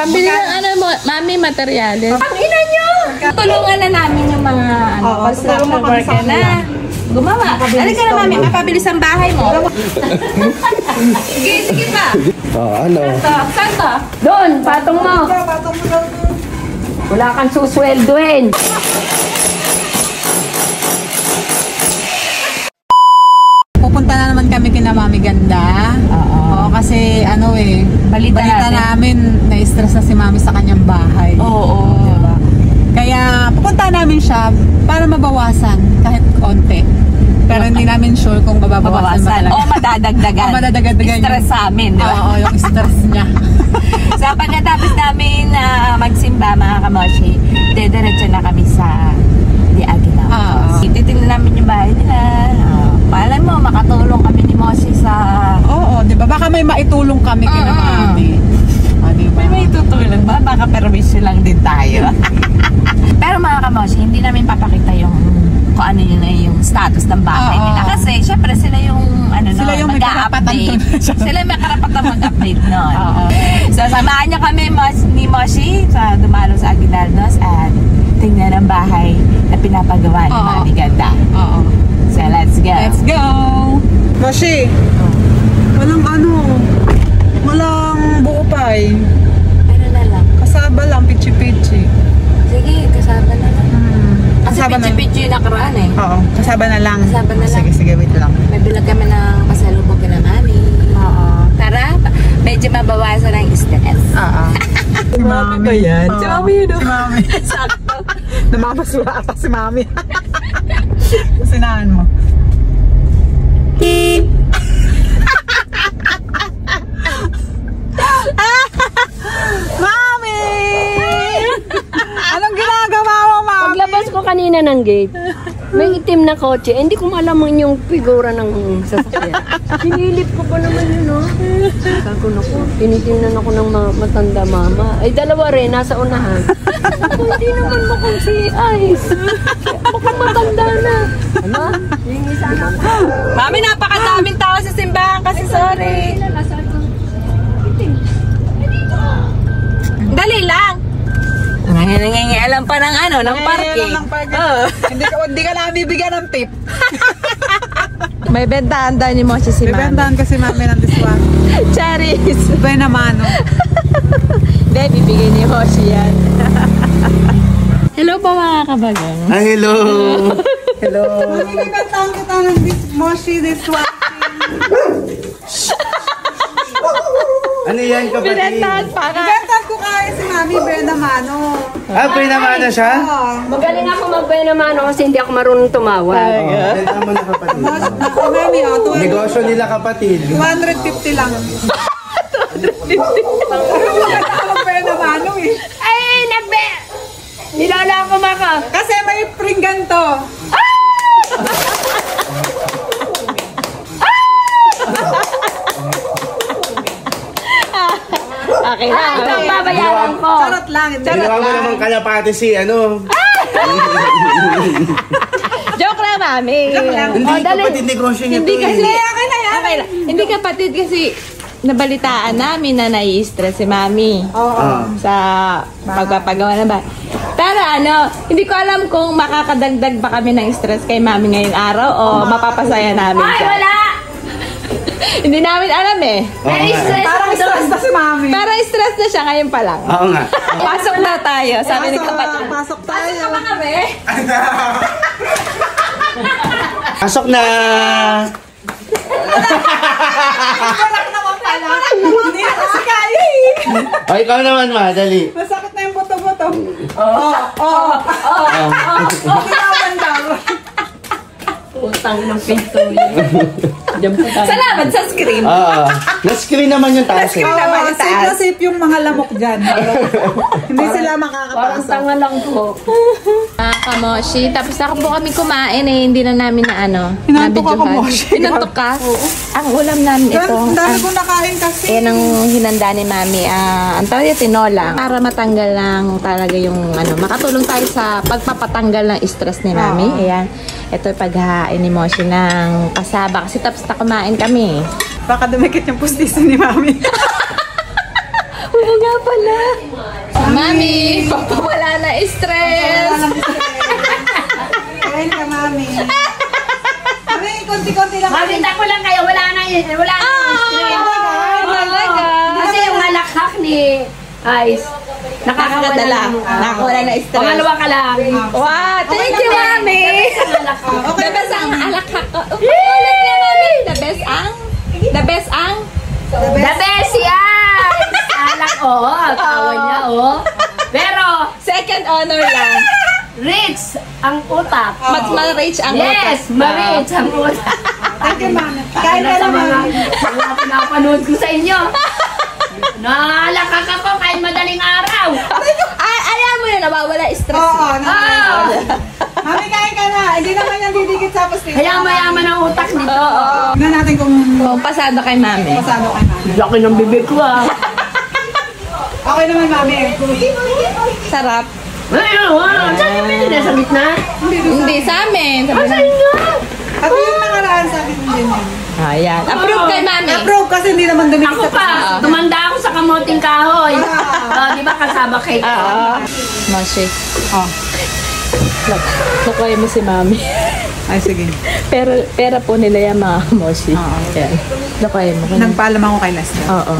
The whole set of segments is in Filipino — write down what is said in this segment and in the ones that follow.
Pambili ng ano mo, mami, materyales. Ang ina nyo! Tulungan na namin yung mga construction worker na. Gumawa. Halika na, mami, mapabilis ang bahay mo. Sige pa. Ano? Saan to? Doon, patong mo. Wala kang susweldoin. Pupunta na naman kami kina Mami Ganda. Oo, kasi ano balita namin na-stress na si Mami sa kanyang bahay. Oo. Diba? Kaya pupunta namin siya para mabawasan kahit konti. Pero hindi namin sure kung mababawasan ba talaga. O madadagdagan. O madadagdagan. Stress sa amin, di ba? Oo, yung stress niya. So pagkatapos namin magsimba mga kamoshi, dediretso na kami sa Di Aguinaldo. Titignan namin yung bahay nila. Paalam mo, makatulong kami ni Moshi sa... Oo, di ba? Baka may maitulong kami kina Mami. Diba? May tutulong ba? Baka perwisyo lang din tayo. Pero mga kamoshi, hindi namin papakita yung kung ano yun yung status ng bahay nila. Kasi syempre sila yung sila yung mag-update. Sila yung may karapatan mag-update nun. So samahan niyo kami ni Moshi sa dumalo sa Aguinaldos at tingnan ang bahay na pinapagawa ni Mami Ganda. So let's go. Let's go. Moshi, walang buo pay. Ano na lang? Kasaba lang, pichi-pichi. Sige, kasaba na lang. Kasi Kasaba na. pichi-pichi yung nakaraan eh. Oo, kasaba na lang. Kasaba na lang. Sige, wait lang. May bilag kami ng pasalubog na Mami. Para medyo mabawasan ang stress. Si Mami ba yan? Si Mami yun. Si Mami. Sakto. Namamasura ata si Mami. Sinahan mo. Mami! Anong ginagawa mo, Mami? Paglabas ko kanina ng gate, may itim na kotse. Hindi ko malaman yung figura ng sasakyan. Sinilip ko pa naman yun, no? Sabi ko, naku, tinitingnan ako ng matanda mama. Ay, dalawa rin, nasa unahan. Ako, hindi naman mukhang si Ice. Mukhang matanda na. Ano? Yung isa na ko. Mami, napakadaming tao sa simbahan kasi sorry. Dali lang. Nangingialam pa ng ng parking. Hindi ka na bibigyan ng tip. May bentahan daw ni Moshi si Mami. May bentahan kasi Mami ng diswa. Charis. Ibay naman, no? Hindi, bibigay ni Moshi yan. Hello po mga kabagang. Hello. Hello. Mami, may bentahan kita ng Moshi diswa. Ano yan, kapatid? Binentahan pa ka. Bentahan ko kaya si Mami, Brenda Mano. Pinamana siya? Magaling ako magbay naman ako kasi hindi ako marunong tumawag. Bentahan mo na, kapatid. Naku, Mami, Negosyo nila, kapatid. 250 lang. 250? Maganda ka mag-Brenda Mano eh. Ay, nilala ko maka. Kasi may pringgan to. Okay na. Ito ang babayaran ko. Charot lang. Ginawa mo naman kalapati si Joke lang, Mami. Hindi, kapatid, negosyo niya Hindi to kasi, eh. okay na yan. Okay lang. Hindi kapatid kasi nabalitaan namin na nai-stress si Mami. Sa pagpapagawa ng bahay. Pero hindi ko alam kung makakadagdag ba kami ng stress kay Mami ngayong araw o mapapasaya namin siya. Ay, wala! Hindi namin alam eh. Parang stress na si Mami. Pero stress na siya ngayon pa lang. Oo nga. Pasok na tayo, sabi ni kapatid. Pasok tayo. Pasok na kami. Pasok na! Parang naman pala. Hindi na kasi kaya eh. O, ikaw naman, madali. Masakit na yung buto-buto. Ginawan daw. Utang ng pinto yun. Diyan po tayo. Salamat sa screen. Na-screen naman yung taas eh. naman yung Safe na taas. safe yung mga lamok dyan. Hindi sila Parang makakapasok. tanga lang po. Mga kamoshi, tapos ako po kami kumain eh, hindi na namin na Hinantok ako, nabidyohan. Moshi. Hinantok ka? Ang ulam namin ito. Ang dami kong nakain kasi. Yan ang hinanda ni Mami. Ang tawag niya, tinola. Para matanggal lang talaga yung makatulong tayo sa pagpapatanggal ng stress ni Mami. Ayan. Ito yung paghahain ni Moshi ng kasaba. Kasi tapos na kumain kami. Baka dumikit yung pustiso ni Mami. Oo nga pala. Mami, papawala na stress. Kain ka, Mami. Mami, konti-konti lang. Makita ko lang kayo, wala na stress. Talaga. Kasi yung halakhak ni Ice, Nakakadala. Nakakawala na stress. Pangalawa ka lang. Wow, thank you, Mami. The best ang alakhak. Ulit niya, Mami. The best ang? The best si Ice! Alak, tawa niya, Pero, Second honor lang. rich ang utak. Mas ma-rich ang Yes, ma-rich ang utak. Thank you, Mami. Kain ka Sa na, mga Mami. pinapanood ko sa inyo. Naalakak ako kahit madaling araw. Ayaw mo yun, nawawala stress. Oo, Ah! Mami, kain ka na. Hindi naman yan didikit sa pastil. Kaya mayaman ang utak nito. Oo. Tignan natin kung Oh, pasado kay Mami. pasado kay Mami. Laki ng bibig ko Okay naman, Mami. Sarap. Saan yung pinili sa gitna? Hindi sa amin. Sabi Sa na. inyo? At yung nakaraan sa akin din yan. Ayan. Approve kay Mami. Approve kasi hindi naman dumikit Ako sa pa, tumanda ako sa kamoting kahoy. Di ba kasama cake? Oo. Moshi. Oh. Nakuha mo si Mami. Ay, sige. Pero pera po nila yung mga Moshi. Ayan. Nakuha mo. Nagpaalam ako kay Lester. Oo.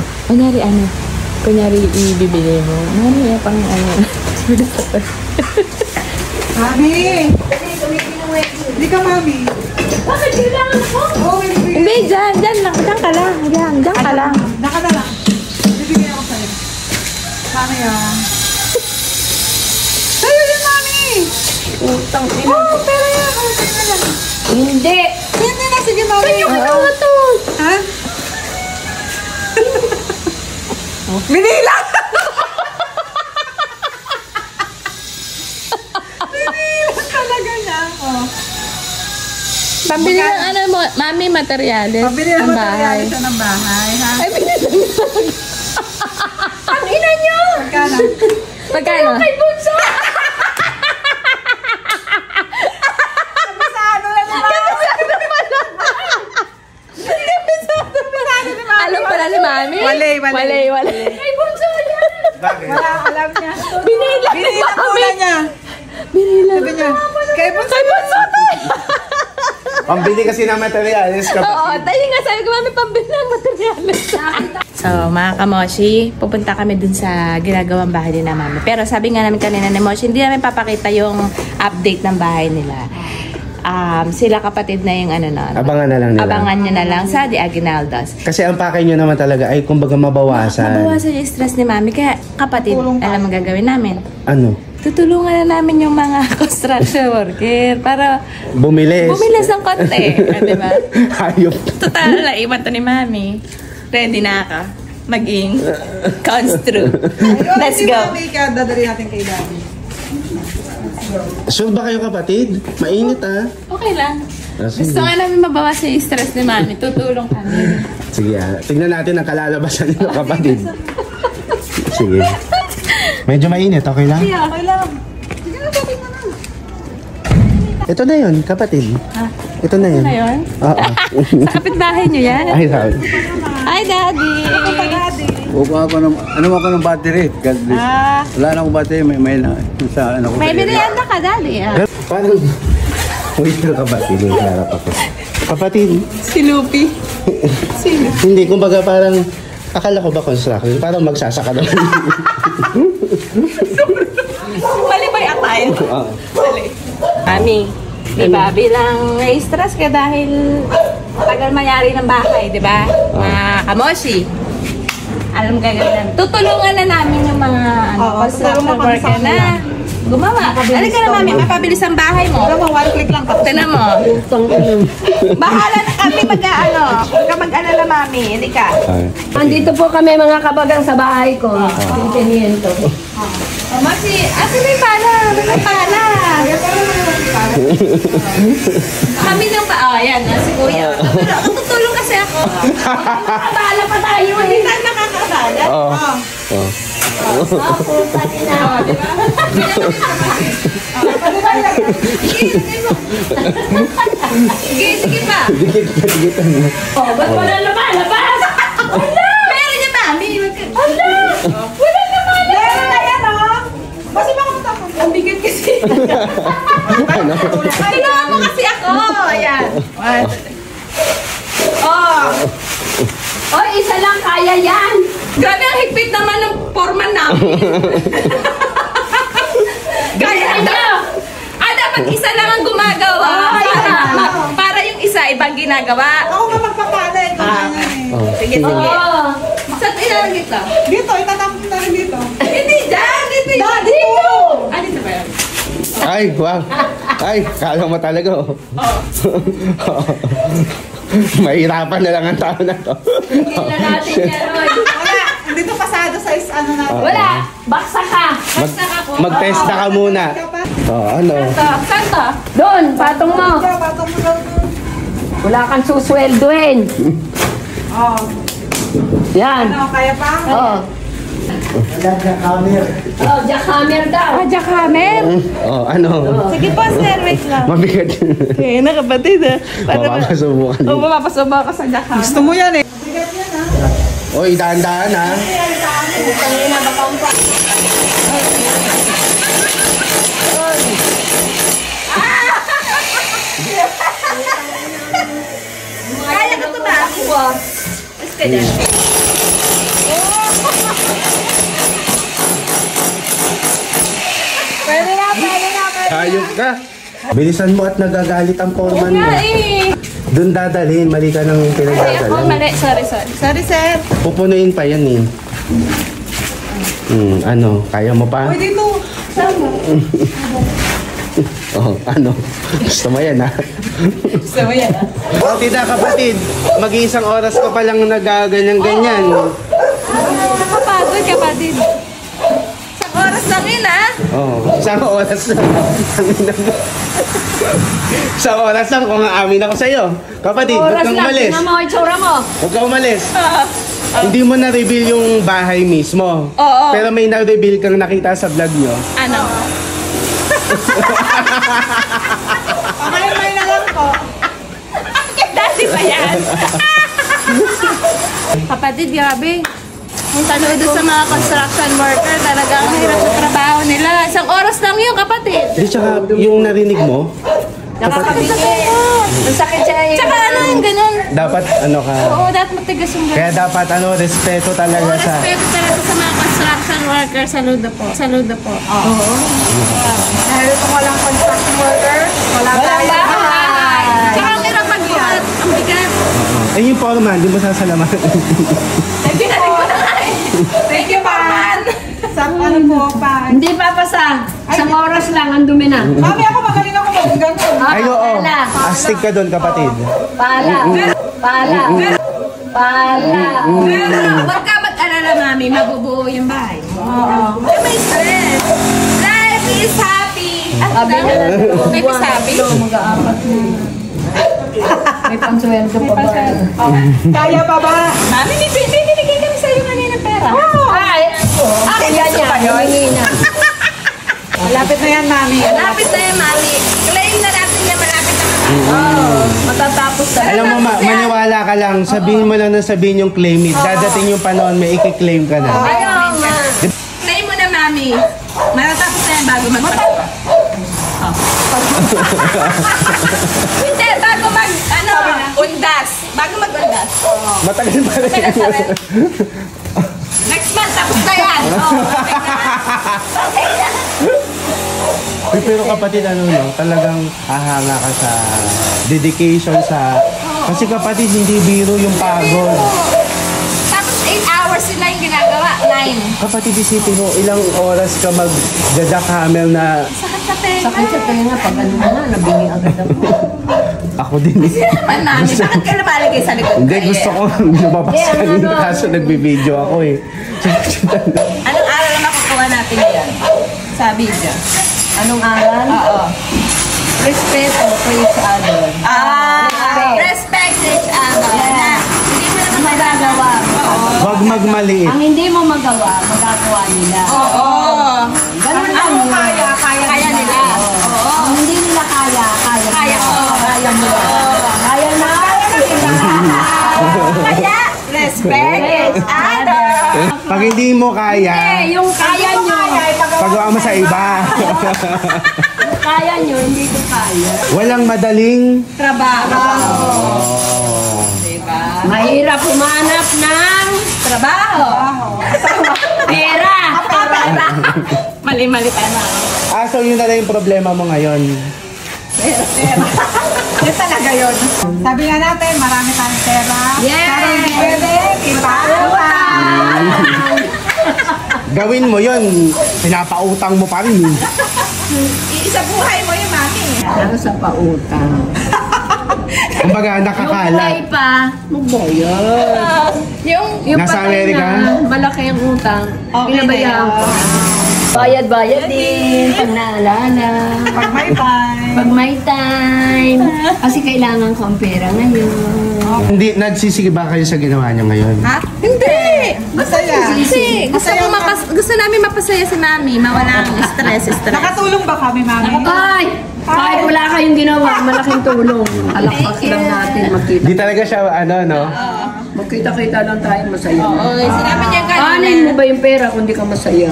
Kunyari ibibili mo. Mami, pang ano. Mami! Hindi ka, Mami. Bakit kailangan ako? Oo, may bibigyan. Hindi, dyan lang. Dyan ka lang. Dyan ka lang. Naka na lang. Bibigyan ako sa'yo. Mami, Sa'yo yun, Mami! Utang Oo, pera yan. Sa'yo na lang. Hindi. Hindi na, sige, Mami. Ha? Binila! Binila talaga niya. Oh. Pambili ng ano mo, Mami, materyales. Pabili ng ng materialis siya ng bahay, ha? Ay, binili niyo. Ang ina nyo! Magkano? Magkano? Kay Bunso! Kabisado na ni Mami. Alam pala ni Mami? Wale. Kay Bunso yan! Wala, alam niya. Binila ni Binila Mami. pula niya. Binila. Sabi niya, kay Bunso. Pambili kasi ng materials Oo, kapatid. tayo nga sabi ko, Mami, pambili ng materyales. So, mga kamoshi, pupunta kami dun sa ginagawang bahay ni na Mami. Pero sabi nga namin kanina ni Moshi, hindi namin papakita yung update ng bahay nila. Sila kapatid na yung ano na. Abangan na lang nila. Abangan nyo na lang sa The Aguinaldos. Kasi ang pakay nyo naman talaga ay kumbaga mabawasan. Mabawasan yung stress ni Mami. Kaya kapatid, alam ang gagawin namin. Ano? Tutulungan na namin yung mga construction worker para Bumilis. bumilis ng konti. Diba? Hayop. Total, naiwan to ni Mami. Ready na ka. Maging constru. Let's go. Mami, kaya dadali natin kay Daddy. Sure ba kayo kapatid? Mainit ah. Okay lang. Sige. Gusto nga namin mabawasan yung stress ni Mami. Tutulong kami. Sige tignan natin ang kalalabasan nila kapatid. Sige. Medyo mainit, okay lang? Okay lang. Sige na, bakit mo na. Ito na yun, kapatid. Ito na yun. Ano yun? Oo. Sa kapitbahay niyo yan? Ay, sorry. Hi, Daddy! Daddy. Kukuha ako ng, ano ako ng battery? God bless. Wala na akong battery, may na, sa ano ko. May sa area. merienda ka, Daddy. Parang, wait lang kapatid, yung harap ako. Kapatid, Si Lupi. hindi, kumbaga parang, akala ko ba construction? Parang magsasaka naman. Mali ba yung atay? Oo. Mami, di ba? Bilang na-stress ka dahil tagal mayari ng bahay, di ba? Mga kamoshi. Alam ka ganyan. Tutulungan na namin yung mga construction tutulungan kami worker sa na gumawa. Ano ka na, Mami? Mapabilis ang bahay mo. Alam mo, one click lang tapos. Tignan mo. Bahala na kami mag-ano. Huwag ka mag-alala, Mami. Hindi ka. Ay. Andito po kami mga kabagang sa bahay ko. Tintiniento. Masi, may pala. May pala. Kami nang pa. Oh, yan. Si Kuya. Tutulong kasi ako. Nakabala pa tayo Hindi eh. na nakakabala. Oo. Oo. Puta na. Sige pa. Dikit-dikitan mo. Oh, ba't wala lumalabas? Meron niya, Mami. Wala! Wala naman! Meron na yan, oh! Ano? Tulungan mo kasi ako. Ayan. Oh, isa lang kaya yan. Grabe ang higpit naman ng forma namin. Kaya niyo. Dapat isa lang ang gumagawa. Para yung isa ibang ginagawa. Ako nga magpapala eh. Sige, sige. Saan ilalagay ito? Dito, itatapon na rin dito. Hindi dyan. Dito. Dito! Dito ba yan? Ay, wow. Ay, kala mo talaga, oh. Mahirapan na lang ang tao na to. Hindi na natin yan, Roy. Wala, dito pasado sa ano natin. Wala, baksa ka. Mag-test na ka muna. Ano? Saan to? Doon, patong mo. Patong mo daw doon. Wala kang susweldoin. Yan. Ano, kaya pa? Oh. Oh, jackhammer daw. Jackhammer. Ano? Sige po, sir. Wait lang. Mabigat. Okay, nakapatid ah. Mapapasubukan. O, mapapasubukan ka sa jackhammer. Gusto mo yan eh. Oy, dahan-dahan, ha? Kaya ko ito ba? Mas ka dyan. Pwede na, pwede na, pwede na. Hayop ka. Bilisan mo at nagagalit ang foreman mo. eh. Doon dadalhin, mali ka nang Ay, ako pinagdadalhin. mali. Sorry, sorry. Sorry, sir. Pupunuin pa yan, eh. Ano, kaya mo pa? Uy, dito. Oh, ano? Gusto mo yan, ha? Gusto mo yan ah? Oh, tita, kapatid, mag-iisang oras ka pa lang nagaganyan-ganyan. Nakapagod ka pa din. Isang oras lang yun ah. Oh, isang oras lang. Isang oras lang kung aamin ako sa'yo. Kapatid, huwag Oras kang lang, umalis. tingnan mo ang itsura mo. Huwag kang umalis. Hindi mo na-reveal yung bahay mismo. Oo. Pero may na-reveal kang nakita sa vlog nyo. Ano? Pamay-may na lang po. Dati pa yan. Kapatid, grabe. Kung tanong doon sa mga construction worker, talaga ang hirap sa trabaho nila. Isang oras lang yun, kapatid. Di, tsaka yung narinig mo, Nakakabigit. Ang sakit siya yun. Tsaka ano yung ganun? dapat ano ka. Oo, dapat matigas yung Kaya ganun. dapat ano, respeto talaga Oo, sa... respeto talaga sa mga construction worker. Saludo po. Saludo po. Oo. Dahil kung walang construction worker, wala tayo. Bahay. Tsaka ang hirap magbuhat. Ang bigat. Eh yung foreman, di mo sasalamatan. Ay, pinalig ko na nga eh. Thank you, Parman. Sa ano po pa. Hindi papasa. Isang oras lang, ang dumi na. Mami, ako magaling ako mag-ganun. Ay, oo. Pala. Astig ka doon, kapatid. Pala. Pala. Pala. Huwag ka mag-alala, Mami. Mabubuo yung bahay. Oo. May stress. Life is happy. Sabi na natin. Life is happy. Mag-aapat na. May pansweldo pa ba? Kaya pa ba? Mami, may binigay kami sa'yo kanina pera. Ay, kaya niya. Hihingi na. Malapit na yan, Mami. Malapit na yan, Mami. Claim na natin yan. Malapit na malapit. Matatapos na. Alam mo, maniwala ka lang. Sabihin mo lang na sabihin yung claim it. Dadating yung panahon, may i-claim ka na. Ayaw nga. Claim mo na, Mami. Matatapos na yan bago magpapasok. Hindi, bago undas. Bago mag-undas. Matagal pa rin. Matagal pa rin. Next month, tapos na yan. Okay na. Uy, pero kapatid, ano no, talagang hahanga ka sa dedication sa... Kasi kapatid, hindi biro yung pagod. Tapos 8 hours sila yung ginagawa. 9. Kapatid, isipin mo, ilang oras ka mag-jackhammer na... Sakit sa tenga. Sakit sa tenga. Pag ano na, nabingi agad ako. Ako din eh. Naman, Mami. Bakit ka nabalagay sa likod? Hindi, gusto ko lumabas Yeah, kanina ano? kaso nagbibideo ako eh. Anong aral na makukuha natin ngayon? Sa video. Anong aral? Oo. Respeto for each other. Respect each other. Yeah. Hindi mo naman Magagawa mo. Huwag magmaliit. Ang hindi mo magawa, magagawa nila. Oo. Ganun lang yun. Kaya nila. Oo. Ang hindi nila kaya, kaya Kaya mo. ko. Kaya mo. Kaya na. Kaya, respect each other. Pag hindi mo kaya, Eh, yung kaya nyo. pagawa mo sa iba. kaya nyo, hindi ko kaya. Walang madaling Trabaho. oh. Mahirap humanap ng Trabaho. pera. Mali-mali pa na. So yun na lang yung problema mo ngayon. Yan talaga yun. Sabi nga natin, marami tayong pera. Yes! Pero hindi pwede, ipautang. Gawin mo yun, pinapautang mo pa rin. Isa buhay mo yung mami. Ano sa pautang? Kumbaga, nakakalat. Buhay pa, magbayad. Yung Nasa patay Amerika? na, malaki ang utang. Okay Pinabayaan na ko. Bayad-bayad din, pag naalala. Pag may time. Pag may time. Kasi kailangan ko ang pera ngayon. Hindi, nagsisigi ba kayo sa ginawa niyo ngayon? Ha? Hindi. Masaya. Kasi gusto namin mapasaya si mami. Mawala ang stress. Nakatulong ba kami, mami? Ay! Kahit wala kayong ginawa, malaking tulong. Alakpak lang natin, magkita. Di talaga siya, ano, no? Magkita-kita lang tayo, masaya. Okay, sinabi niya kanina. Anin mo ba yung pera kung di ka masaya?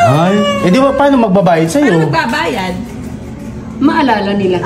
Ay, di ba paano magbabayad sa'yo? Paano magbabayad? Maalala nila.